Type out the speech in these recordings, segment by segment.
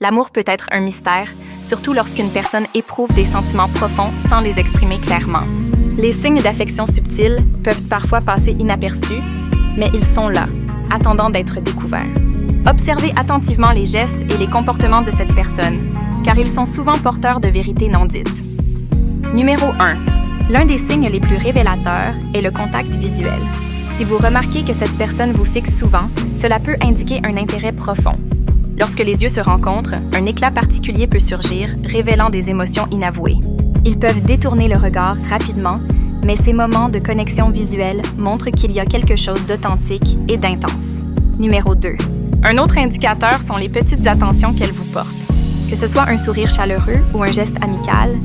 L'amour peut être un mystère, surtout lorsqu'une personne éprouve des sentiments profonds sans les exprimer clairement. Les signes d'affection subtile peuvent parfois passer inaperçus, mais ils sont là, attendant d'être découverts. Observez attentivement les gestes et les comportements de cette personne, car ils sont souvent porteurs de vérités non dites. Numéro 1. L'un des signes les plus révélateurs est le contact visuel. Si vous remarquez que cette personne vous fixe souvent, cela peut indiquer un intérêt profond. Lorsque les yeux se rencontrent, un éclat particulier peut surgir, révélant des émotions inavouées. Ils peuvent détourner le regard rapidement, mais ces moments de connexion visuelle montrent qu'il y a quelque chose d'authentique et d'intense. Numéro 2. Un autre indicateur sont les petites attentions qu'elle vous porte. Que ce soit un sourire chaleureux ou un geste amical,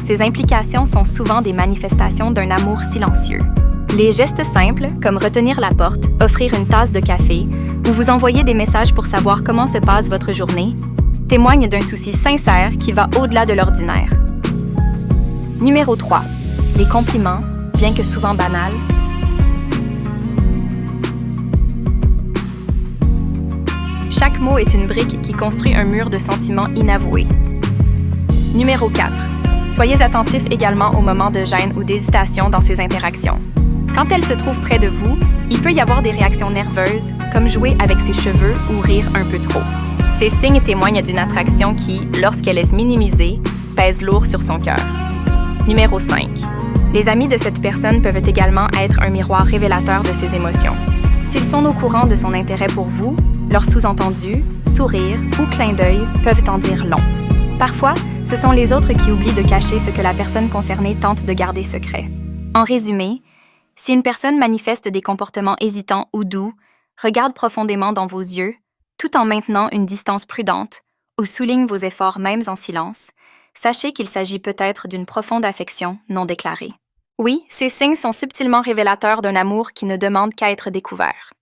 ces implications sont souvent des manifestations d'un amour silencieux. Les gestes simples, comme retenir la porte, offrir une tasse de café ou vous envoyer des messages pour savoir comment se passe votre journée, témoignent d'un souci sincère qui va au-delà de l'ordinaire. Numéro 3. Les compliments, bien que souvent banals. Chaque mot est une brique qui construit un mur de sentiments inavoués. Numéro 4. Soyez attentif également aux moments de gêne ou d'hésitation dans ces interactions. Quand elle se trouve près de vous, il peut y avoir des réactions nerveuses, comme jouer avec ses cheveux ou rire un peu trop. Ces signes témoignent d'une attraction qui, lorsqu'elle est minimisée, pèse lourd sur son cœur. Numéro 5. Les amis de cette personne peuvent également être un miroir révélateur de ses émotions. S'ils sont au courant de son intérêt pour vous, leurs sous-entendus, sourires ou clins d'œil peuvent en dire long. Parfois, ce sont les autres qui oublient de cacher ce que la personne concernée tente de garder secret. En résumé, si une personne manifeste des comportements hésitants ou doux, regarde profondément dans vos yeux, tout en maintenant une distance prudente, ou souligne vos efforts même en silence, sachez qu'il s'agit peut-être d'une profonde affection non déclarée. Oui, ces signes sont subtilement révélateurs d'un amour qui ne demande qu'à être découvert.